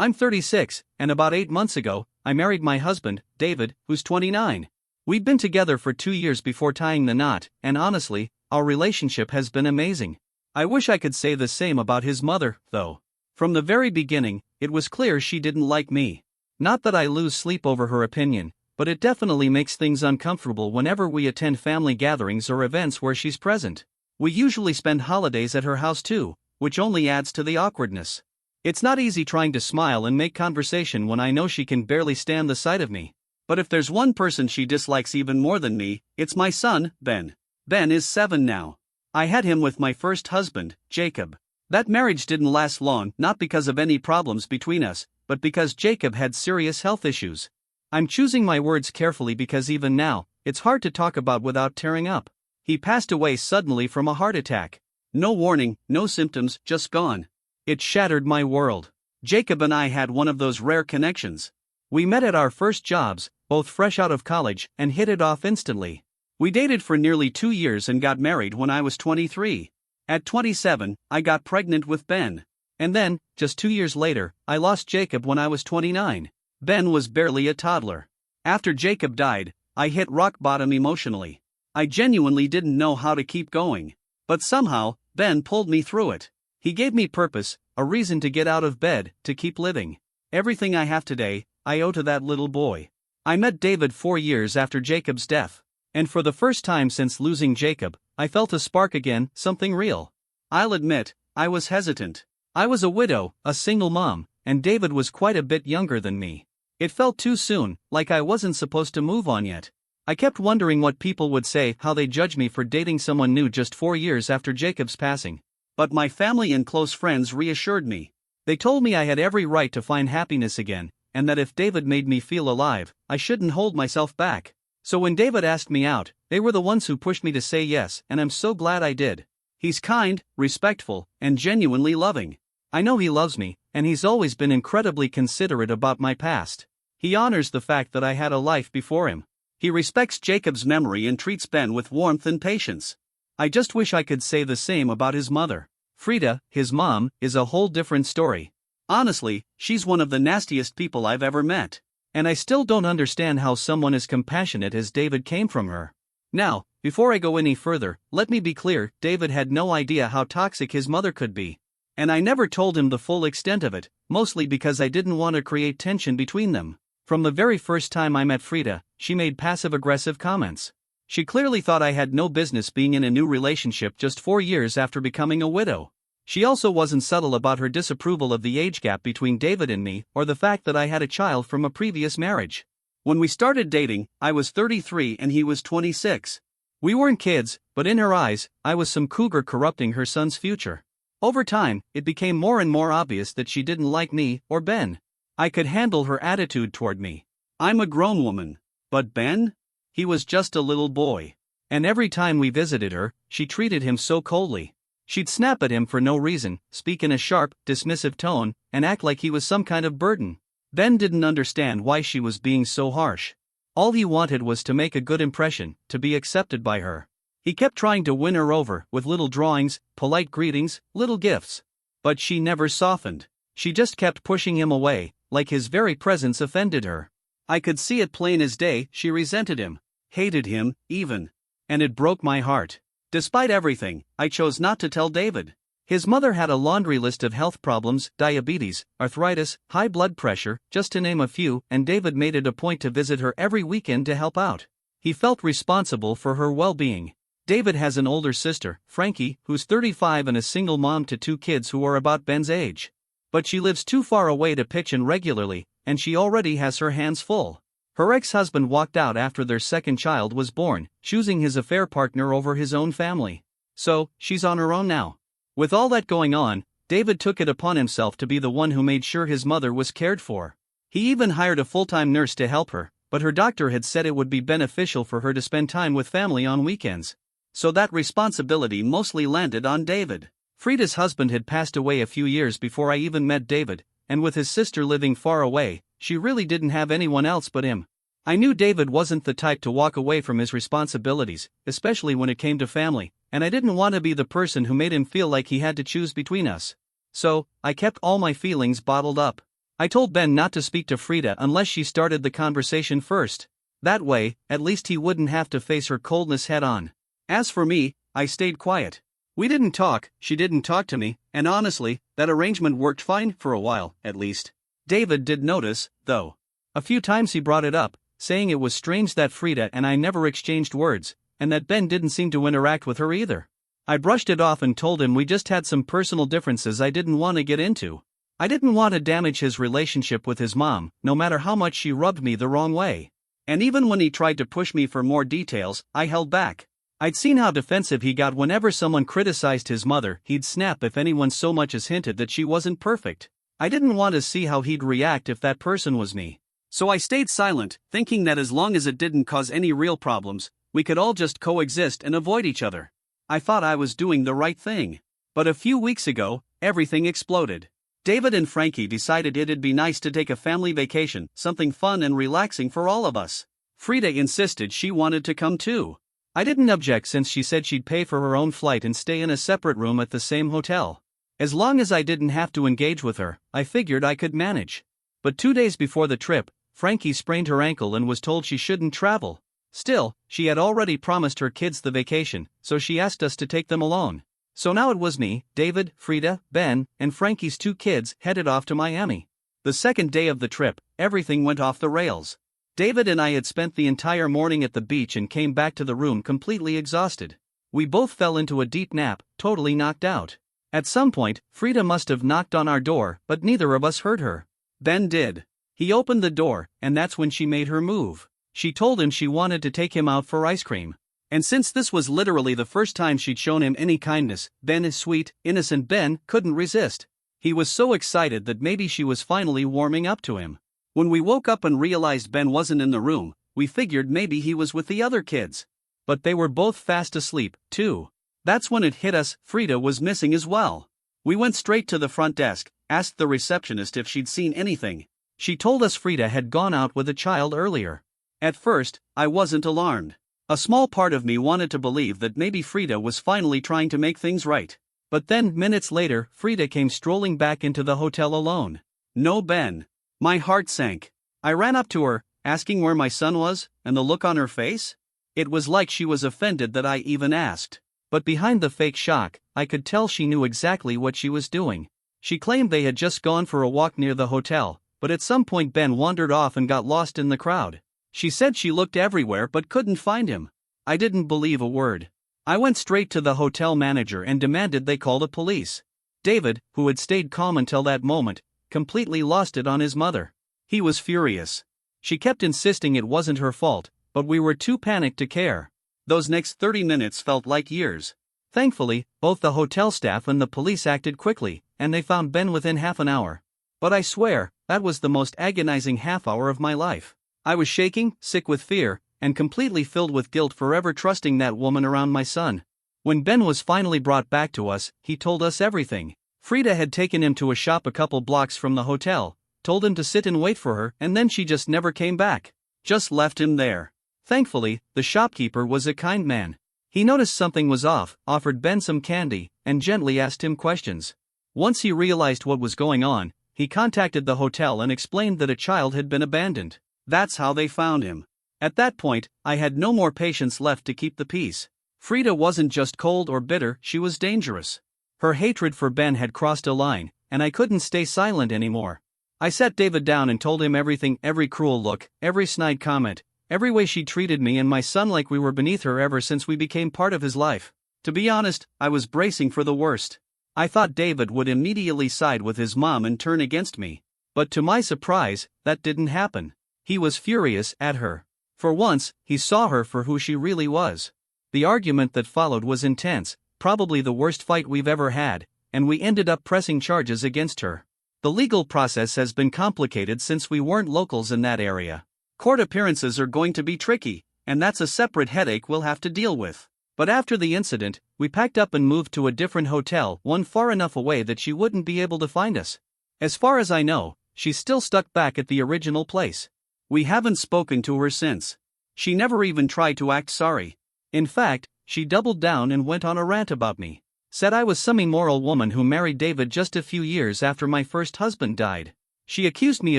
I'm 36, and about 8 months ago, I married my husband, David, who's 29. We've been together for 2 years before tying the knot, and honestly, our relationship has been amazing. I wish I could say the same about his mother, though. From the very beginning, it was clear she didn't like me. Not that I lose sleep over her opinion, but it definitely makes things uncomfortable whenever we attend family gatherings or events where she's present. We usually spend holidays at her house too, which only adds to the awkwardness. It's not easy trying to smile and make conversation when I know she can barely stand the sight of me. But if there's one person she dislikes even more than me, it's my son, Ben. Ben is 7 now. I had him with my first husband, Jacob. That marriage didn't last long, not because of any problems between us, but because Jacob had serious health issues. I'm choosing my words carefully because even now, it's hard to talk about without tearing up. He passed away suddenly from a heart attack. No warning, no symptoms, just gone. It shattered my world. Jacob and I had one of those rare connections. We met at our first jobs, both fresh out of college, and hit it off instantly. We dated for nearly 2 years and got married when I was 23. At 27, I got pregnant with Ben. And then, just 2 years later, I lost Jacob when I was 29. Ben was barely a toddler. After Jacob died, I hit rock bottom emotionally. I genuinely didn't know how to keep going. But somehow, Ben pulled me through it. He gave me purpose, a reason to get out of bed, to keep living. Everything I have today, I owe to that little boy. I met David 4 years after Jacob's death. And for the first time since losing Jacob, I felt a spark again, something real. I'll admit, I was hesitant. I was a widow, a single mom, and David was quite a bit younger than me. It felt too soon, like I wasn't supposed to move on yet. I kept wondering what people would say, how they'd judge me for dating someone new just 4 years after Jacob's passing. But my family and close friends reassured me. They told me I had every right to find happiness again, and that if David made me feel alive, I shouldn't hold myself back. So when David asked me out, they were the ones who pushed me to say yes, and I'm so glad I did. He's kind, respectful, and genuinely loving. I know he loves me, and he's always been incredibly considerate about my past. He honors the fact that I had a life before him. He respects Jacob's memory and treats Ben with warmth and patience. I just wish I could say the same about his mother. Frida, his mom, is a whole different story. Honestly, she's one of the nastiest people I've ever met. And I still don't understand how someone as compassionate as David came from her. Now, before I go any further, let me be clear, David had no idea how toxic his mother could be. And I never told him the full extent of it, mostly because I didn't want to create tension between them. From the very first time I met Frida, she made passive-aggressive comments. She clearly thought I had no business being in a new relationship just 4 years after becoming a widow. She also wasn't subtle about her disapproval of the age gap between David and me, or the fact that I had a child from a previous marriage. When we started dating, I was 33 and he was 26. We weren't kids, but in her eyes, I was some cougar corrupting her son's future. Over time, it became more and more obvious that she didn't like me or Ben. I could handle her attitude toward me. I'm a grown woman. But Ben? He was just a little boy. And every time we visited her, she treated him so coldly. She'd snap at him for no reason, speak in a sharp, dismissive tone, and act like he was some kind of burden. Ben didn't understand why she was being so harsh. All he wanted was to make a good impression, to be accepted by her. He kept trying to win her over, with little drawings, polite greetings, little gifts. But she never softened. She just kept pushing him away, like his very presence offended her. I could see it plain as day, she resented him, hated him, even. And it broke my heart. Despite everything, I chose not to tell David. His mother had a laundry list of health problems, diabetes, arthritis, high blood pressure, just to name a few, and David made it a point to visit her every weekend to help out. He felt responsible for her well-being. David has an older sister, Frankie, who's 35 and a single mom to 2 kids who are about Ben's age. But she lives too far away to pitch in regularly, and she already has her hands full. Her ex-husband walked out after their second child was born, choosing his affair partner over his own family. So, she's on her own now. With all that going on, David took it upon himself to be the one who made sure his mother was cared for. He even hired a full-time nurse to help her, but her doctor had said it would be beneficial for her to spend time with family on weekends. So that responsibility mostly landed on David. Frida's husband had passed away a few years before I even met David, and with his sister living far away, she really didn't have anyone else but him. I knew David wasn't the type to walk away from his responsibilities, especially when it came to family, and I didn't want to be the person who made him feel like he had to choose between us. So, I kept all my feelings bottled up. I told Ben not to speak to Frida unless she started the conversation first. That way, at least he wouldn't have to face her coldness head on. As for me, I stayed quiet. We didn't talk, she didn't talk to me, and honestly, that arrangement worked fine for a while, at least. David did notice, though. A few times he brought it up, saying it was strange that Frida and I never exchanged words, and that Ben didn't seem to interact with her either. I brushed it off and told him we just had some personal differences I didn't want to get into. I didn't want to damage his relationship with his mom, no matter how much she rubbed me the wrong way. And even when he tried to push me for more details, I held back. I'd seen how defensive he got whenever someone criticized his mother. He'd snap if anyone so much as hinted that she wasn't perfect. I didn't want to see how he'd react if that person was me. So I stayed silent, thinking that as long as it didn't cause any real problems, we could all just coexist and avoid each other. I thought I was doing the right thing. But a few weeks ago, everything exploded. David and Frankie decided it'd be nice to take a family vacation, something fun and relaxing for all of us. Frida insisted she wanted to come too. I didn't object since she said she'd pay for her own flight and stay in a separate room at the same hotel. As long as I didn't have to engage with her, I figured I could manage. But 2 days before the trip, Frankie sprained her ankle and was told she shouldn't travel. Still, she had already promised her kids the vacation, so she asked us to take them alone. So now it was me, David, Frida, Ben, and Frankie's 2 kids headed off to Miami. The second day of the trip, everything went off the rails. David and I had spent the entire morning at the beach and came back to the room completely exhausted. We both fell into a deep nap, totally knocked out. At some point, Frida must have knocked on our door, but neither of us heard her. Ben did. He opened the door, and that's when she made her move. She told him she wanted to take him out for ice cream. And since this was literally the first time she'd shown him any kindness, Ben, sweet, innocent Ben, couldn't resist. He was so excited that maybe she was finally warming up to him. When we woke up and realized Ben wasn't in the room, we figured maybe he was with the other kids. But they were both fast asleep, too. That's when it hit us, Frida was missing as well. We went straight to the front desk, asked the receptionist if she'd seen anything. She told us Frida had gone out with a child earlier. At first, I wasn't alarmed. A small part of me wanted to believe that maybe Frida was finally trying to make things right. But then, minutes later, Frida came strolling back into the hotel alone. No Ben. My heart sank. I ran up to her, asking where my son was, and the look on her face? It was like she was offended that I even asked. But behind the fake shock, I could tell she knew exactly what she was doing. She claimed they had just gone for a walk near the hotel, but at some point Ben wandered off and got lost in the crowd. She said she looked everywhere but couldn't find him. I didn't believe a word. I went straight to the hotel manager and demanded they call the police. David, who had stayed calm until that moment, completely lost it on his mother. He was furious. She kept insisting it wasn't her fault, but we were too panicked to care. Those next 30 minutes felt like years. Thankfully, both the hotel staff and the police acted quickly, and they found Ben within half an hour. But I swear, that was the most agonizing half hour of my life. I was shaking, sick with fear, and completely filled with guilt for ever trusting that woman around my son. When Ben was finally brought back to us, he told us everything. Frida had taken him to a shop a couple blocks from the hotel, told him to sit and wait for her, and then she just never came back. Just left him there. Thankfully, the shopkeeper was a kind man. He noticed something was off, offered Ben some candy, and gently asked him questions. Once he realized what was going on, he contacted the hotel and explained that a child had been abandoned. That's how they found him. At that point, I had no more patience left to keep the peace. Frida wasn't just cold or bitter, she was dangerous. Her hatred for Ben had crossed a line, and I couldn't stay silent anymore. I sat David down and told him everything, every cruel look, every snide comment, every way she treated me and my son like we were beneath her ever since we became part of his life. To be honest, I was bracing for the worst. I thought David would immediately side with his mom and turn against me. But to my surprise, that didn't happen. He was furious at her. For once, he saw her for who she really was. The argument that followed was intense, probably the worst fight we've ever had, and we ended up pressing charges against her. The legal process has been complicated since we weren't locals in that area. Court appearances are going to be tricky, and that's a separate headache we'll have to deal with. But after the incident, we packed up and moved to a different hotel, one far enough away that she wouldn't be able to find us. As far as I know, she's still stuck back at the original place. We haven't spoken to her since. She never even tried to act sorry. In fact, she doubled down and went on a rant about me. Said I was some immoral woman who married David just a few years after my first husband died. She accused me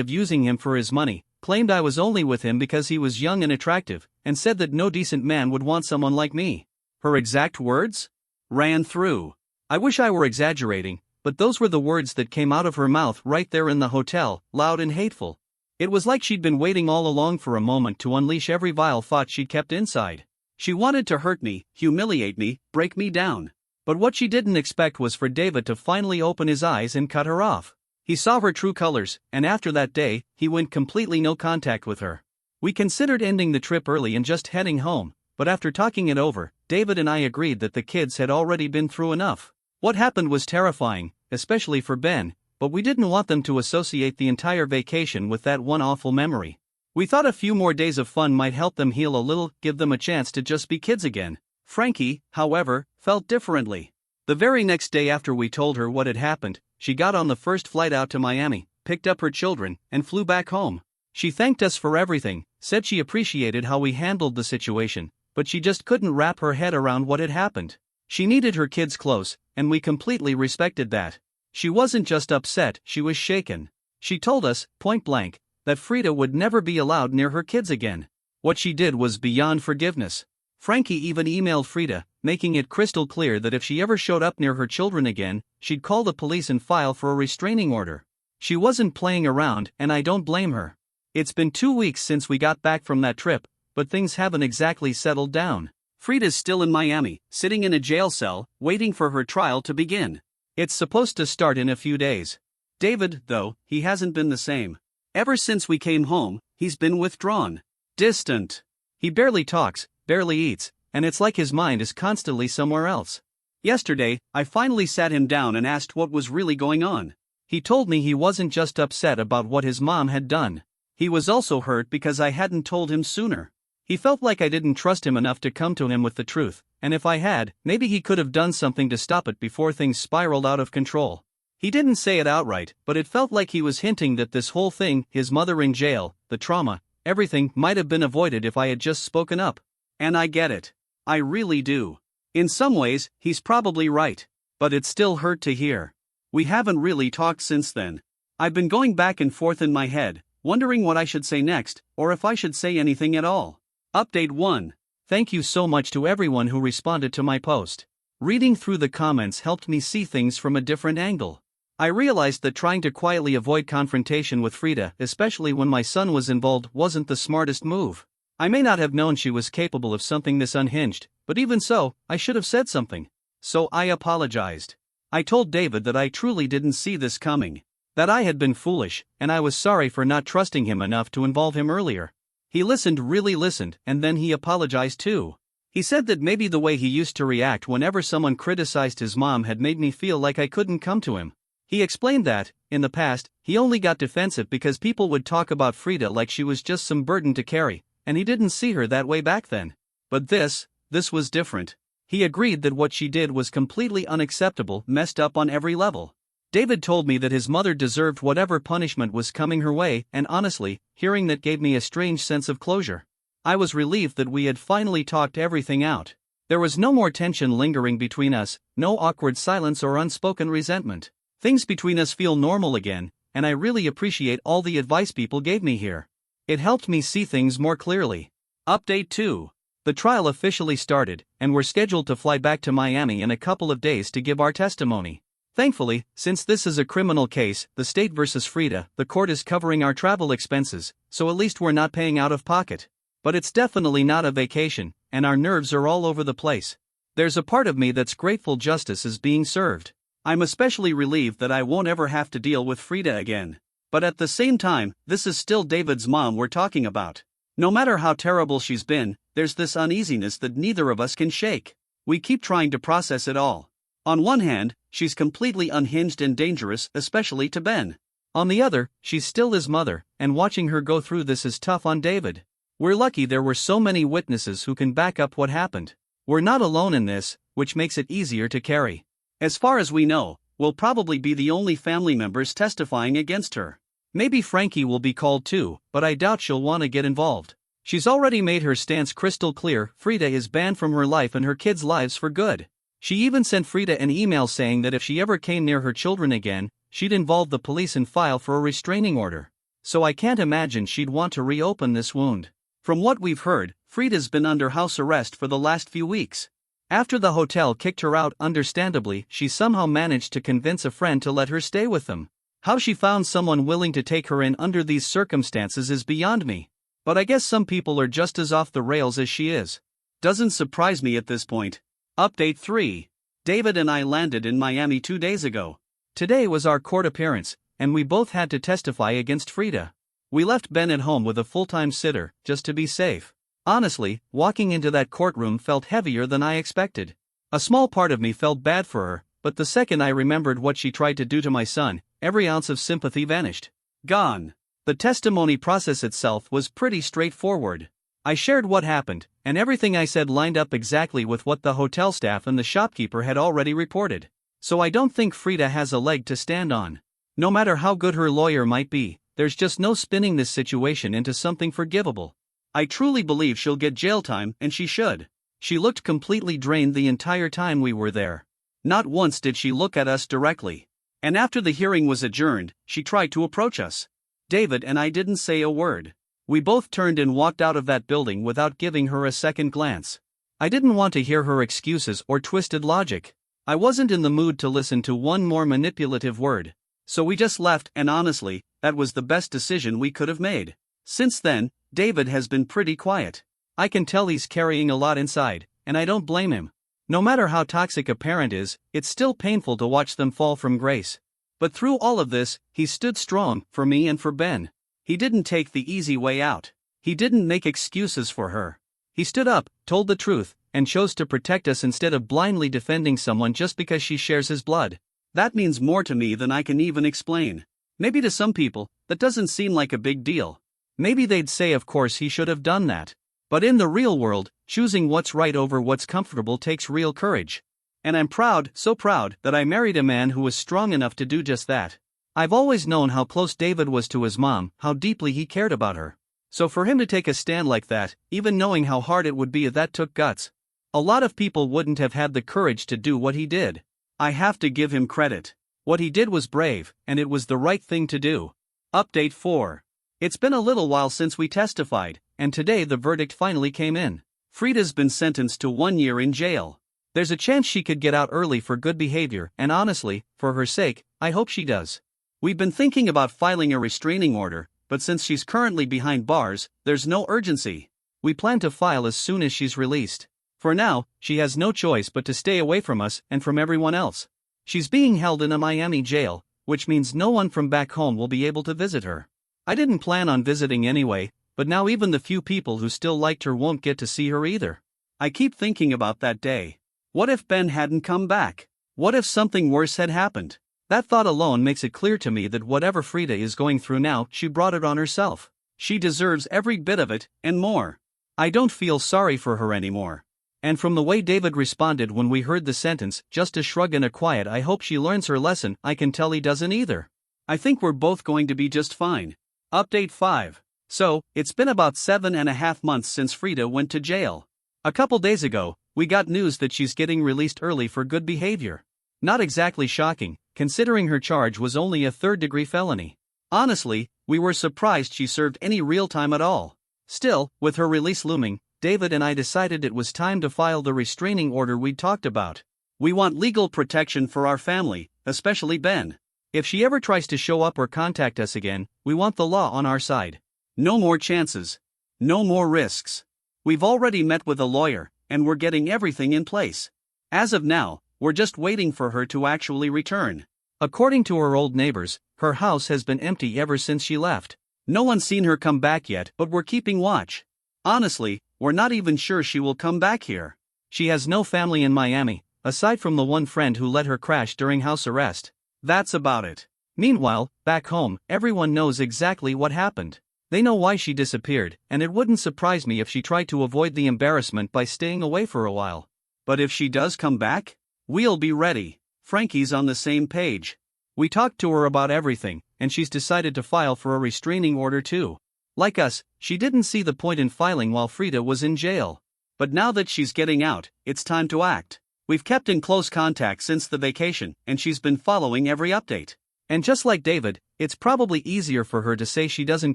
of using him for his money, claimed I was only with him because he was young and attractive, and said that no decent man would want someone like me. Her exact words? Ran through. I wish I were exaggerating, but those were the words that came out of her mouth right there in the hotel, loud and hateful. It was like she'd been waiting all along for a moment to unleash every vile thought she kept inside. She wanted to hurt me, humiliate me, break me down. But what she didn't expect was for David to finally open his eyes and cut her off. He saw her true colors, and after that day, he went completely no contact with her. We considered ending the trip early and just heading home, but after talking it over, David and I agreed that the kids had already been through enough. What happened was terrifying, especially for Ben, but we didn't want them to associate the entire vacation with that one awful memory. We thought a few more days of fun might help them heal a little, give them a chance to just be kids again. Frankie, however, felt differently. The very next day after we told her what had happened, she got on the first flight out to Miami, picked up her children, and flew back home. She thanked us for everything, said she appreciated how we handled the situation, but she just couldn't wrap her head around what had happened. She needed her kids close, and we completely respected that. She wasn't just upset, she was shaken. She told us, point blank, that Frida would never be allowed near her kids again. What she did was beyond forgiveness. Frankie even emailed Frida, making it crystal clear that if she ever showed up near her children again, she'd call the police and file for a restraining order. She wasn't playing around, and I don't blame her. It's been 2 weeks since we got back from that trip, but things haven't exactly settled down. Frida's still in Miami, sitting in a jail cell, waiting for her trial to begin. It's supposed to start in a few days. David, though, he hasn't been the same. Ever since we came home, he's been withdrawn. Distant. He barely talks, barely eats, and it's like his mind is constantly somewhere else. Yesterday, I finally sat him down and asked what was really going on. He told me he wasn't just upset about what his mom had done. He was also hurt because I hadn't told him sooner. He felt like I didn't trust him enough to come to him with the truth, and if I had, maybe he could have done something to stop it before things spiraled out of control. He didn't say it outright, but it felt like he was hinting that this whole thing, his mother in jail, the trauma, everything might have been avoided if I had just spoken up. And I get it. I really do. In some ways, he's probably right. But it still hurt to hear. We haven't really talked since then. I've been going back and forth in my head, wondering what I should say next, or if I should say anything at all. Update 1. Thank you so much to everyone who responded to my post. Reading through the comments helped me see things from a different angle. I realized that trying to quietly avoid confrontation with Frida, especially when my son was involved, wasn't the smartest move. I may not have known she was capable of something this unhinged, but even so, I should have said something. So I apologized. I told David that I truly didn't see this coming. That I had been foolish, and I was sorry for not trusting him enough to involve him earlier. He really listened, and then he apologized too. He said that maybe the way he used to react whenever someone criticized his mom had made me feel like I couldn't come to him. He explained that, in the past, he only got defensive because people would talk about Frida like she was just some burden to carry, and he didn't see her that way back then. But this was different. He agreed that what she did was completely unacceptable, messed up on every level. David told me that his mother deserved whatever punishment was coming her way, and honestly, hearing that gave me a strange sense of closure. I was relieved that we had finally talked everything out. There was no more tension lingering between us, no awkward silence or unspoken resentment. Things between us feel normal again, and I really appreciate all the advice people gave me here. It helped me see things more clearly. Update 2. The trial officially started, and we're scheduled to fly back to Miami in a couple of days to give our testimony. Thankfully, since this is a criminal case, the state versus Frida, the court is covering our travel expenses, so at least we're not paying out of pocket. But it's definitely not a vacation, and our nerves are all over the place. There's a part of me that's grateful justice is being served. I'm especially relieved that I won't ever have to deal with Frida again. But at the same time, this is still David's mom we're talking about. No matter how terrible she's been, there's this uneasiness that neither of us can shake. We keep trying to process it all. On one hand, she's completely unhinged and dangerous, especially to Ben. On the other, she's still his mother, and watching her go through this is tough on David. We're lucky there were so many witnesses who can back up what happened. We're not alone in this, which makes it easier to carry. As far as we know, we'll probably be the only family members testifying against her. Maybe Frankie will be called too, but I doubt she'll want to get involved. She's already made her stance crystal clear. Frida is banned from her life and her kids' lives for good. She even sent Frida an email saying that if she ever came near her children again, she'd involve the police and file for a restraining order. So I can't imagine she'd want to reopen this wound. From what we've heard, Frida's been under house arrest for the last few weeks. After the hotel kicked her out, understandably, she somehow managed to convince a friend to let her stay with them. How she found someone willing to take her in under these circumstances is beyond me. But I guess some people are just as off the rails as she is. Doesn't surprise me at this point. Update 3. David and I landed in Miami 2 days ago. Today was our court appearance, and we both had to testify against Frida. We left Ben at home with a full-time sitter, just to be safe. Honestly, walking into that courtroom felt heavier than I expected. A small part of me felt bad for her, but the second I remembered what she tried to do to my son, every ounce of sympathy vanished. Gone. The testimony process itself was pretty straightforward. I shared what happened, and everything I said lined up exactly with what the hotel staff and the shopkeeper had already reported. So I don't think Frida has a leg to stand on. No matter how good her lawyer might be, there's just no spinning this situation into something forgivable. I truly believe she'll get jail time, and she should. She looked completely drained the entire time we were there. Not once did she look at us directly. And after the hearing was adjourned, she tried to approach us. David and I didn't say a word. We both turned and walked out of that building without giving her a second glance. I didn't want to hear her excuses or twisted logic. I wasn't in the mood to listen to one more manipulative word. So we just left, and honestly, that was the best decision we could have made. Since then, David has been pretty quiet. I can tell he's carrying a lot inside, and I don't blame him. No matter how toxic a parent is, it's still painful to watch them fall from grace. But through all of this, he stood strong, for me and for Ben. He didn't take the easy way out. He didn't make excuses for her. He stood up, told the truth, and chose to protect us instead of blindly defending someone just because she shares his blood. That means more to me than I can even explain. Maybe to some people, that doesn't seem like a big deal. Maybe they'd say of course he should have done that. But in the real world, choosing what's right over what's comfortable takes real courage. And I'm proud, so proud, that I married a man who was strong enough to do just that. I've always known how close David was to his mom, how deeply he cared about her. So for him to take a stand like that, even knowing how hard it would be, that took guts. A lot of people wouldn't have had the courage to do what he did. I have to give him credit. What he did was brave, and it was the right thing to do. Update 4. It's been a little while since we testified, and today the verdict finally came in. Frida's been sentenced to 1 year in jail. There's a chance she could get out early for good behavior, and honestly, for her sake, I hope she does. We've been thinking about filing a restraining order, but since she's currently behind bars, there's no urgency. We plan to file as soon as she's released. For now, she has no choice but to stay away from us and from everyone else. She's being held in a Miami jail, which means no one from back home will be able to visit her. I didn't plan on visiting anyway, but now even the few people who still liked her won't get to see her either. I keep thinking about that day. What if Ben hadn't come back? What if something worse had happened? That thought alone makes it clear to me that whatever Frida is going through now, she brought it on herself. She deserves every bit of it, and more. I don't feel sorry for her anymore. And from the way David responded when we heard the sentence, just a shrug and a quiet "I hope she learns her lesson," I can tell he doesn't either. I think we're both going to be just fine. Update 5. So, it's been about 7.5 months since Frida went to jail. A couple days ago, we got news that she's getting released early for good behavior. Not exactly shocking, considering her charge was only a third-degree felony. Honestly, we were surprised she served any real time at all. Still, with her release looming, David and I decided it was time to file the restraining order we'd talked about. We want legal protection for our family, especially Ben. If she ever tries to show up or contact us again, we want the law on our side. No more chances. No more risks. We've already met with a lawyer, and we're getting everything in place. As of now, we're just waiting for her to actually return. According to her old neighbors, her house has been empty ever since she left. No one's seen her come back yet, but we're keeping watch. Honestly, we're not even sure she will come back here. She has no family in Miami, aside from the one friend who let her crash during house arrest. That's about it. Meanwhile, back home, everyone knows exactly what happened. They know why she disappeared, and it wouldn't surprise me if she tried to avoid the embarrassment by staying away for a while. But if she does come back, we'll be ready. Frankie's on the same page. We talked to her about everything, and she's decided to file for a restraining order too. Like us, she didn't see the point in filing while Frida was in jail. But now that she's getting out, it's time to act. We've kept in close contact since the vacation, and she's been following every update. And just like David, it's probably easier for her to say she doesn't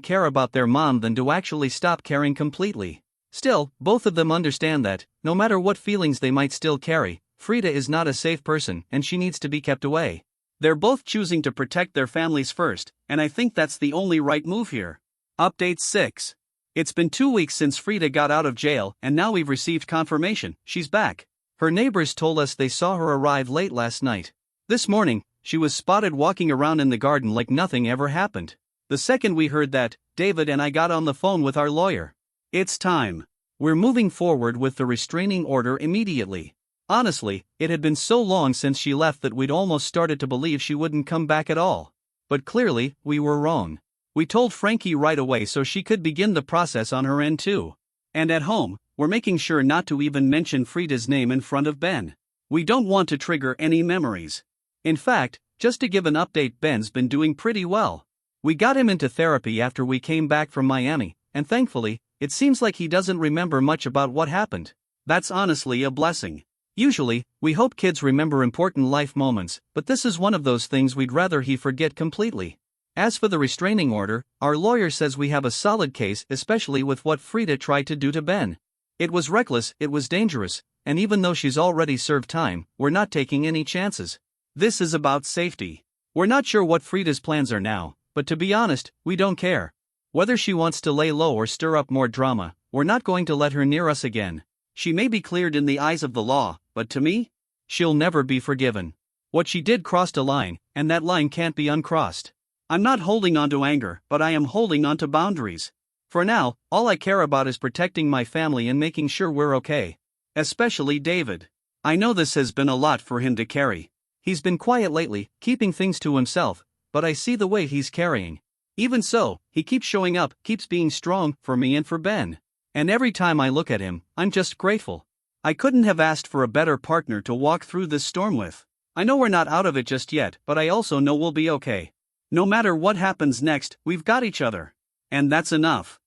care about their mom than to actually stop caring completely. Still, both of them understand that, no matter what feelings they might still carry, Frida is not a safe person and she needs to be kept away. They're both choosing to protect their families first, and I think that's the only right move here. Update 6. It's been 2 weeks since Frida got out of jail, and now we've received confirmation she's back. Her neighbors told us they saw her arrive late last night. This morning, she was spotted walking around in the garden like nothing ever happened. The second we heard that, David and I got on the phone with our lawyer. It's time. We're moving forward with the restraining order immediately. Honestly, it had been so long since she left that we'd almost started to believe she wouldn't come back at all. But clearly, we were wrong. We told Frankie right away so she could begin the process on her end too. And at home, we're making sure not to even mention Frida's name in front of Ben. We don't want to trigger any memories. In fact, just to give an update, Ben's been doing pretty well. We got him into therapy after we came back from Miami, and thankfully, it seems like he doesn't remember much about what happened. That's honestly a blessing. Usually, we hope kids remember important life moments, but this is one of those things we'd rather he forget completely. As for the restraining order, our lawyer says we have a solid case, especially with what Frida tried to do to Ben. It was reckless, it was dangerous, and even though she's already served time, we're not taking any chances. This is about safety. We're not sure what Frida's plans are now, but to be honest, we don't care. Whether she wants to lay low or stir up more drama, we're not going to let her near us again. She may be cleared in the eyes of the law, but to me, she'll never be forgiven. What she did crossed a line, and that line can't be uncrossed. I'm not holding on to anger, but I am holding on to boundaries. For now, all I care about is protecting my family and making sure we're okay. Especially David. I know this has been a lot for him to carry. He's been quiet lately, keeping things to himself, but I see the weight he's carrying. Even so, he keeps showing up, keeps being strong for me and for Ben. And every time I look at him, I'm just grateful. I couldn't have asked for a better partner to walk through this storm with. I know we're not out of it just yet, but I also know we'll be okay. No matter what happens next, we've got each other. And that's enough.